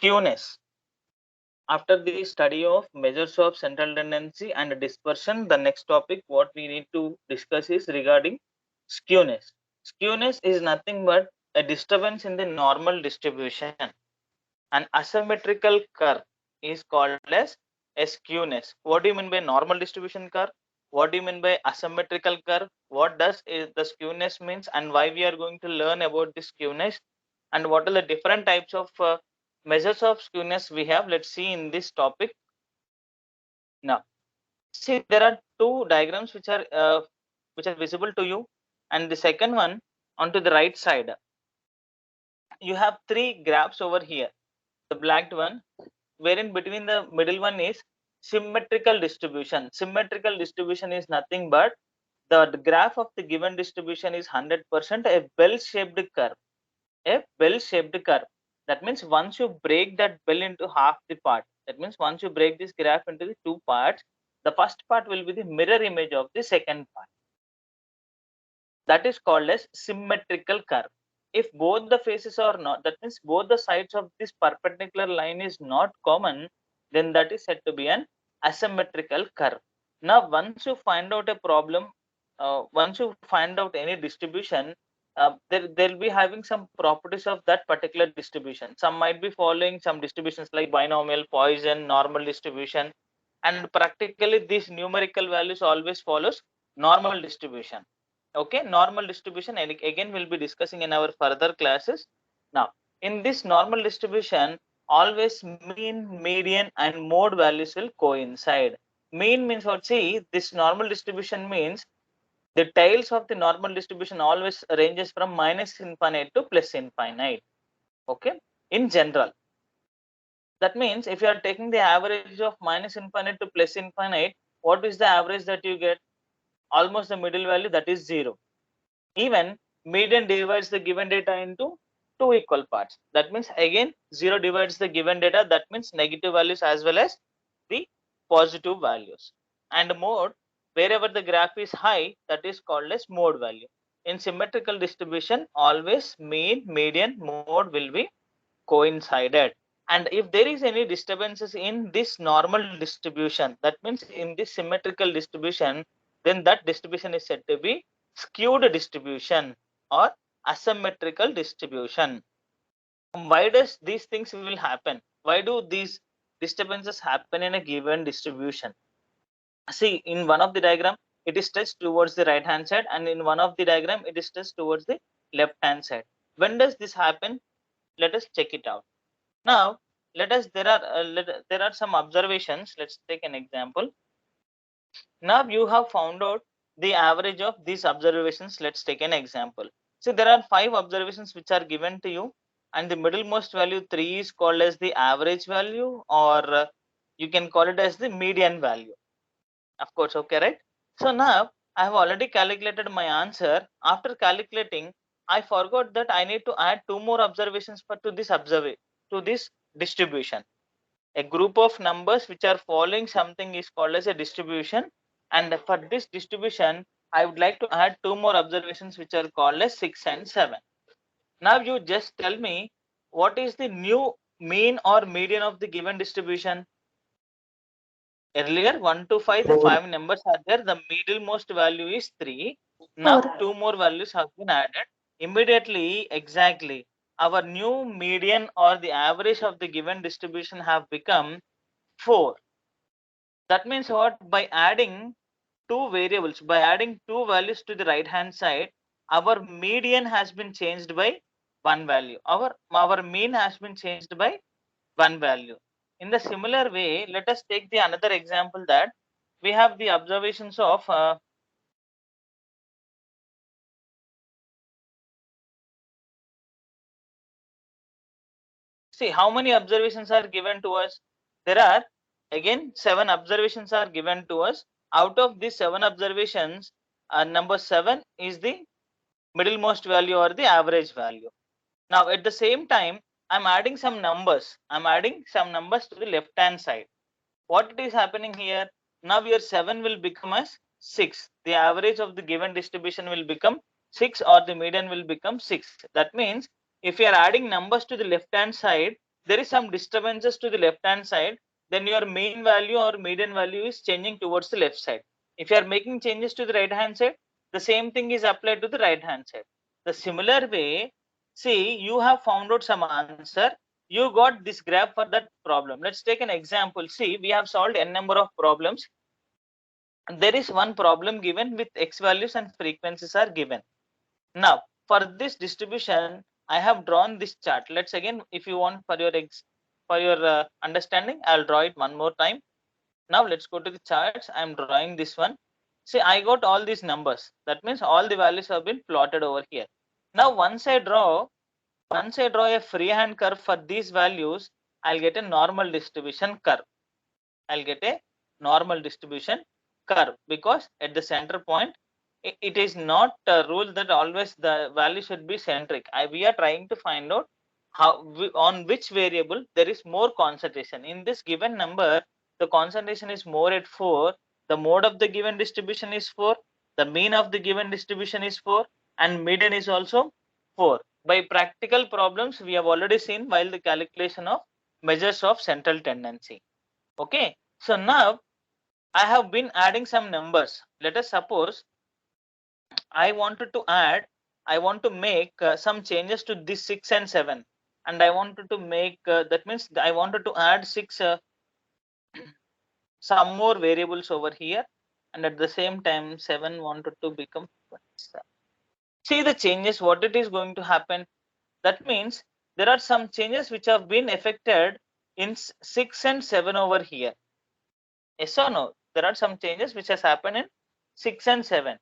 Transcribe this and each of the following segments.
Skewness. After the study of measures of central tendency and dispersion, the next topic what we need to discuss is regarding skewness. Skewness is nothing but a disturbance in the normal distribution. An asymmetrical curve is called as a skewness. What do you mean by normal distribution curve? What do you mean by asymmetrical curve? What does the skewness means, and why we are going to learn about the skewness, and what are the different types of measures of skewness we have? Let's see in this topic. Now, see, there are two diagrams which are visible to you, and the second one onto the right side. You have three graphs over here. The black one, wherein between the middle one is symmetrical distribution. Symmetrical distribution is nothing but the graph of the given distribution is 100% a bell-shaped curve. A bell-shaped curve. That means once you break that bell into half the part, that means once you break this graph into the two parts, the first part will be the mirror image of the second part. That is called as symmetrical curve. If both the faces are not, that means both the sides of this perpendicular line is not common, then that is said to be an asymmetrical curve. Now, once you find out a problem, once you find out any distribution, they'll be having some properties of that particular distribution. Some might be following some distributions like binomial, Poisson, normal distribution, and practically these numerical values always follows normal distribution. Okay, normal distribution, and again we'll be discussing in our further classes. Now, in this normal distribution, always mean, median, and mode values will coincide. Mean means what? See, this normal distribution means the tails of the normal distribution always ranges from minus infinite to plus infinite. Okay, in general. That means if you are taking the average of minus infinite to plus infinite, what is the average that you get? Almost the middle value, that is 0. Even median divides the given data into two equal parts. That means again 0 divides the given data. That means negative values as well as the positive values. And mode, wherever the graph is high, that is called as mode value. In symmetrical distribution, always mean, median, mode will be coincided. And if there is any disturbances in this normal distribution, that means in this symmetrical distribution, then that distribution is said to be skewed distribution or asymmetrical distribution. Why does these things will happen? Why do these disturbances happen in a given distribution? See, in one of the diagram, it is stretched towards the right hand side, and in one of the diagram, it is stretched towards the left hand side. When does this happen? Let us check it out. Now, there are some observations. Let's take an example. Now you have found out the average of these observations. Let's take an example. So there are 5 observations which are given to you, and the middlemost value 3 is called as the average value, or you can call it as the median value. Of course, okay, right? So now I have already calculated my answer. After calculating, I forgot that I need to add 2 more observations to this distribution. A group of numbers which are following something is called as a distribution, and for this distribution I would like to add 2 more observations which are called as 6 and 7. Now you just tell me what is the new mean or median of the given distribution. Earlier 1 to 5, the 5 numbers are there, the middlemost value is 3. Now 4. 2 more values have been added. Immediately, exactly, our new median or the average of the given distribution have become 4. That means what? By adding two variables, by adding two values to the right hand side, our median has been changed by one value. Our mean has been changed by one value. In the similar way, let us take the another example that we have the observations of see how many observations are given to us. There are again 7 observations are given to us. Out of these 7 observations, number 7 is the middlemost value or the average value. Now at the same time, I'm adding some numbers. I'm adding some numbers to the left hand side. What is happening here? Now your 7 will become as 6. The average of the given distribution will become 6, or the median will become 6. That means if you are adding numbers to the left hand side, there is some disturbances to the left hand side, then your mean value or median value is changing towards the left side. If you are making changes to the right hand side, the same thing is applied to the right hand side. The similar way, see, you have found out some answer, you got this graph for that problem. Let's take an example. See, we have solved n number of problems. There is one problem given with x values and frequencies are given. Now, for this distribution, I have drawn this chart. Let's again, if you want for your understanding, I'll draw it one more time. Now let's go to the charts. I'm drawing this one. See, I got all these numbers. That means all the values have been plotted over here. Now, once I draw a freehand curve for these values, I'll get a normal distribution curve. I'll get a normal distribution curve because at the center point, it is not a rule that always the value should be centric. We are trying to find out on which variable there is more concentration. In this given number, the concentration is more at 4. The mode of the given distribution is 4. The mean of the given distribution is 4, and median is also 4. By practical problems, we have already seen while the calculation of measures of central tendency. Okay, so now I have been adding some numbers. Let us suppose I want to make some changes to this 6 and 7, and I wanted to make that means I wanted to add 6 some more variables over here, and at the same time 7 wanted to become 7. See the changes, what it is going to happen. That means there are some changes which have been affected in 6 and 7 over here. Yes or no? There are some changes which has happened in 6 and 7.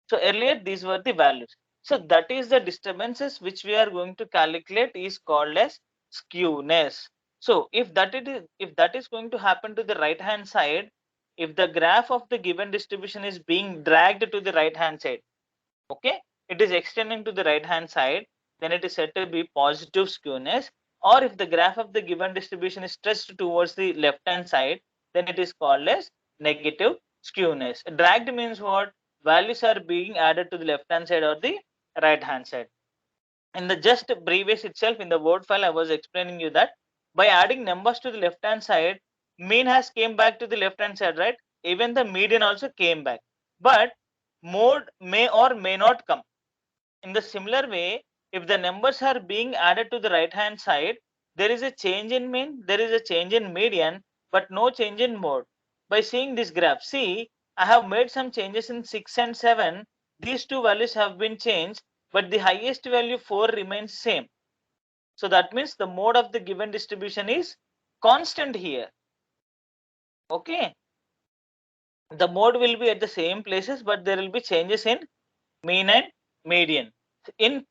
So earlier these were the values. So that is the disturbances which we are going to calculate is called as skewness. So if that is going to happen to the right hand side, if the graph of the given distribution is being dragged to the right hand side, okay, it is extending to the right hand side, then it is said to be positive skewness. Or if the graph of the given distribution is stretched towards the left hand side, then it is called as negative skewness. Dragged means what? Values are being added to the left hand side or the right hand side. In the just previous itself, in the word file, I was explaining you that by adding numbers to the left hand side, mean has came back to the left hand side, right? Even the median also came back, but mode may or may not come. In the similar way, if the numbers are being added to the right hand side, there is a change in mean, there is a change in median, but no change in mode. By seeing this graph, see, I have made some changes in 6 and 7. These two values have been changed, but the highest value 4 remains same. So that means the mode of the given distribution is constant here. Okay. The mode will be at the same places, but there will be changes in mean and median. In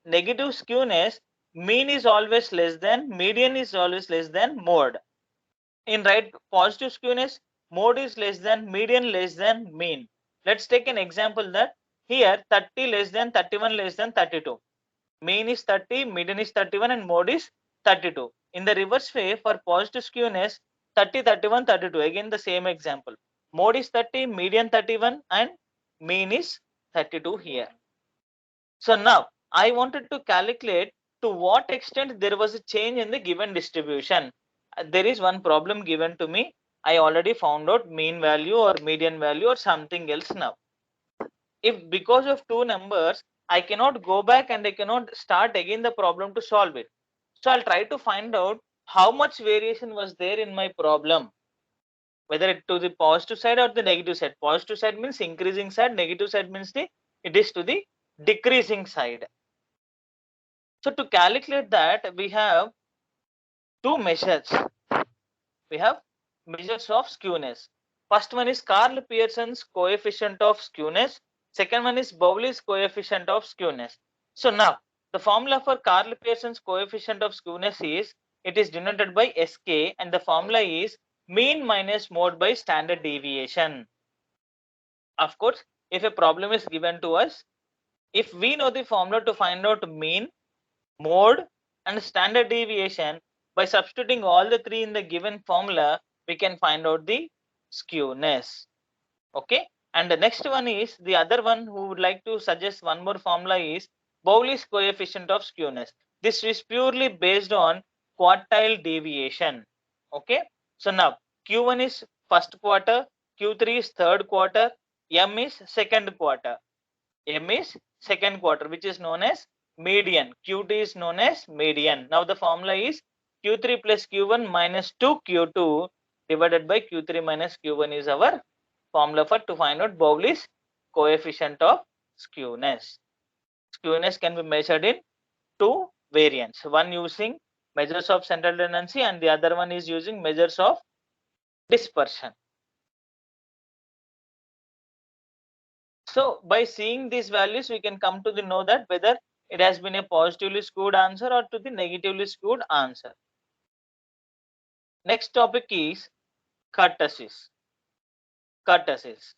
negative skewness, mean is always less than, median is always less than mode. In right positive skewness, mode is less than, median less than mean. Let's take an example that here 30 less than 31 less than 32. Mean is 30, median is 31, and mode is 32. In the reverse way, for positive skewness, 30, 31, 32. Again the same example. Mode is 30, median 31, and mean is 32 here. So now I wanted to calculate to what extent there was a change in the given distribution. There is one problem given to me. I already found out mean value or median value or something else now. If because of two numbers, I cannot go back and I cannot start again the problem to solve it. So I'll try to find out how much variation was there in my problem, whether it to the positive side or the negative side. Positive side means increasing side, negative side means it is to the decreasing side. So to calculate that, we have two measures. We have measures of skewness. First one is Karl Pearson's coefficient of skewness. Second one is Bowley's coefficient of skewness. So now the formula for Karl Pearson's coefficient of skewness is, it is denoted by SK, and the formula is mean minus mode by standard deviation. Of course, if a problem is given to us, if we know the formula to find out mean, mode, and standard deviation, by substituting all the three in the given formula, we can find out the skewness. Okay, and the next one is the other one who would like to suggest one more formula is Bowley's coefficient of skewness. This is purely based on quartile deviation. Okay, so now Q1 is first quarter, Q3 is third quarter, M is second quarter. M is second quarter, which is known as median. Q2 is known as median. Now the formula is Q3 plus Q1 minus 2 Q2 divided by Q3 minus Q1 is our formula for to find out Bowley's coefficient of skewness. Skewness can be measured in two variants. One using measures of central tendency and the other one is using measures of dispersion. So by seeing these values, we can come to the know that whether it has been a positively skewed answer or to the negatively skewed answer. Next topic is kurtosis. Kurtosis.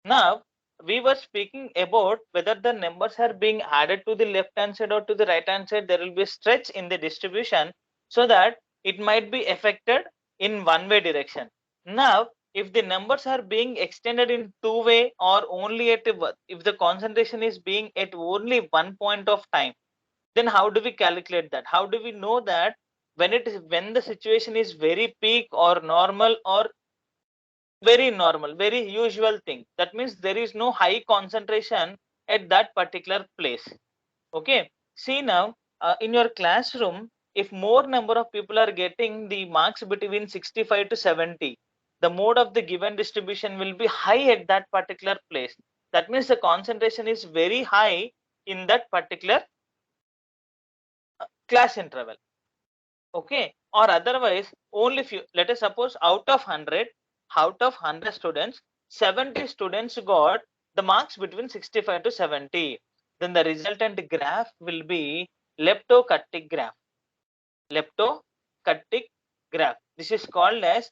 Now we were speaking about whether the numbers are being added to the left hand side or to the right hand side. There will be a stretch in the distribution so that it might be affected in one way direction. Now if the numbers are being extended in two way or only at if the concentration is being at only one point of time, then how do we calculate that? How do we know that when the situation is very peak or normal or very normal, very usual thing? That means there is no high concentration at that particular place. Okay, see now in your classroom, if more number of people are getting the marks between 65 to 70, the mode of the given distribution will be high at that particular place. That means the concentration is very high in that particular class interval. Okay, or otherwise only few, let us suppose out of 100 students, 70 students got the marks between 65 to 70, then the resultant graph will be leptokurtic graph. Leptokurtic graph, this is called as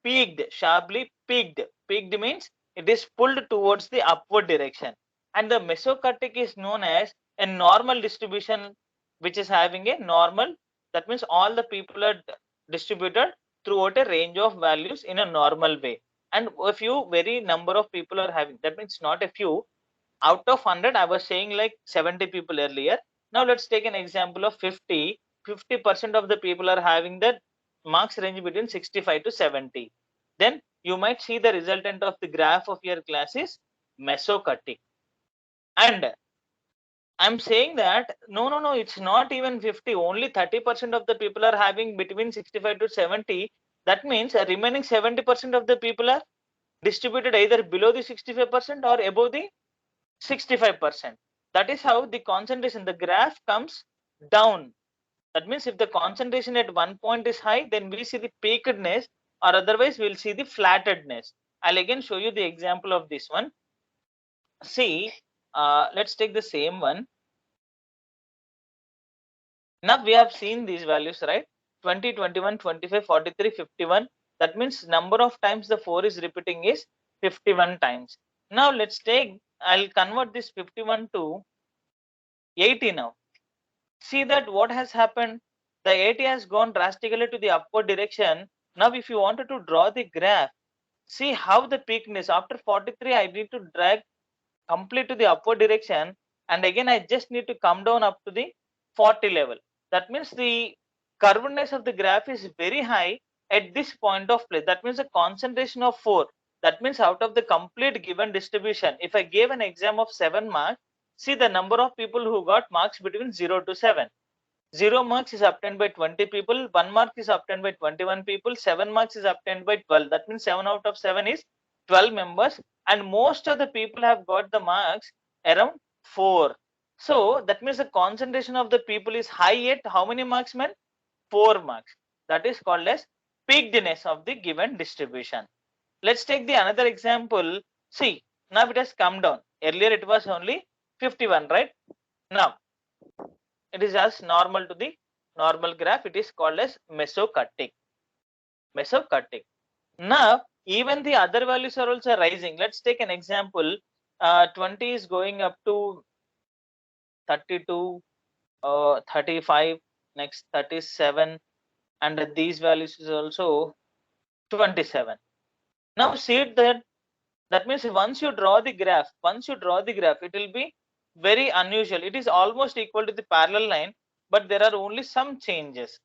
peaked, sharply peaked. Peaked means it is pulled towards the upward direction, and the mesokurtic is known as a normal distribution which is having a normal. That means all the people are distributed throughout a range of values in a normal way, and a few very number of people are having, that means not a few. Out of 100, I was saying like 70 people earlier. Now let's take an example of 50% of the people are having the marks range between 65 to 70. Then you might see the resultant of the graph of your class is mesokurtic. And I'm saying that no, it's not even 50. Only 30% of the people are having between 65 to 70. That means remaining 70% of the people are distributed either below the 65% or above the 65%. That is how the concentration, the graph comes down. That means if the concentration at one point is high, then we see the peakedness, or otherwise we'll see the flattedness. I'll again show you the example of this one. See, let's take the same one. Now we have seen these values, right? 20, 21, 25, 43, 51. That means number of times the 4 is repeating is 51 times. Now let's take, I'll convert this 51 to 80 now. See that what has happened? The 80 has gone drastically to the upward direction. Now if you wanted to draw the graph, see how the peakness after 43, I need to drag complete to the upward direction, and again I just need to come down up to the 40 level. That means the curvedness of the graph is very high at this point of place. That means a concentration of 4. That means out of the complete given distribution, if I gave an exam of 7 marks, see the number of people who got marks between 0 to 7. 0 marks is obtained by 20 people, 1 mark is obtained by 21 people, 7 marks is obtained by 12. That means 7 out of 7 is 12 members, and most of the people have got the marks around 4. So that means the concentration of the people is high at how many marks, man? 4 marks. That is called as peakedness of the given distribution. Let's take the another example. See, now it has come down. Earlier it was only 51, right? Now it is as normal to the normal graph. It is called as mesokurtic. Mesokurtic. Now even the other values are also rising. Let's take an example. 20 is going up to 32, 35, next 37, and these values is also 27. Now see that, that means once you draw the graph, it will be very unusual. It is almost equal to the parallel line, but there are only some changes.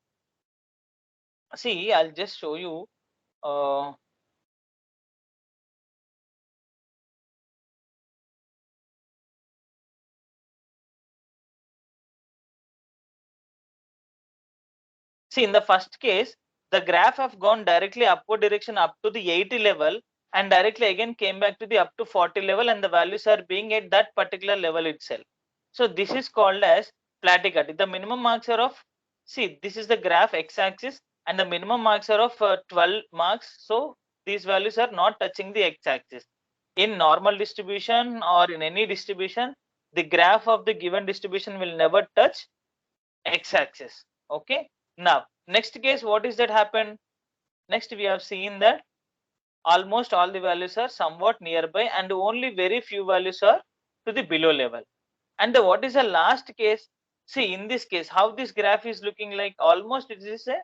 See, I'll just show you. See, in the first case, the graph have gone directly upward direction up to the 80 level and directly again came back to the up to 40 level, and the values are being at that particular level itself. So this is called as plateaued. The minimum marks are of, see, this is the graph x-axis and the minimum marks are of 12 marks. So these values are not touching the x-axis. In normal distribution or in any distribution, the graph of the given distribution will never touch x-axis. Okay. Now, next case, what is that happened? Next, we have seen that almost all the values are somewhat nearby and only very few values are to the below level. And what is the last case? See, in this case, how this graph is looking like, almost it is a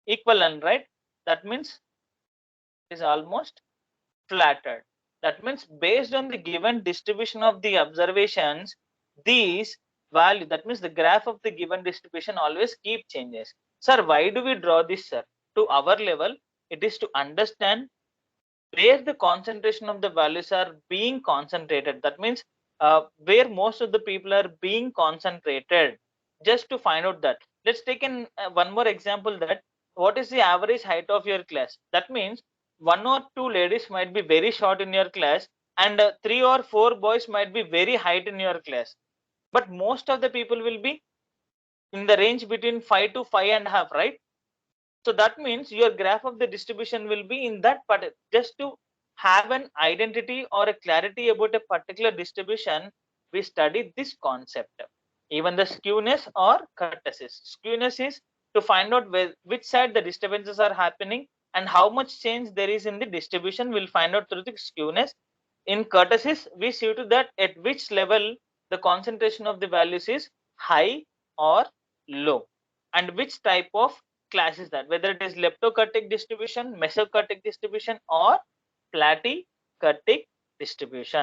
equivalent, right? That means it is almost flattered. That means based on the given distribution of the observations, these value, that means the graph of the given distribution always keep changes. Sir, why do we draw this, sir? To our level, it is to understand where the concentration of the values are being concentrated. That means where most of the people are being concentrated. Just to find out that, let's take in one more example, that what is the average height of your class. That means one or two ladies might be very short in your class, and three or four boys might be very height in your class, but most of the people will be in the range between 5 to 5.5, right? So that means your graph of the distribution will be in that part. Just to have an identity or a clarity about a particular distribution, we study this concept. Even the skewness or kurtosis. Skewness is to find out which side the disturbances are happening and how much change there is in the distribution. We'll find out through the skewness. In kurtosis, we see to that at which level the concentration of the values is high or low, and which type of class is that, whether it is leptokurtic distribution, mesokurtic distribution, or platykurtic distribution.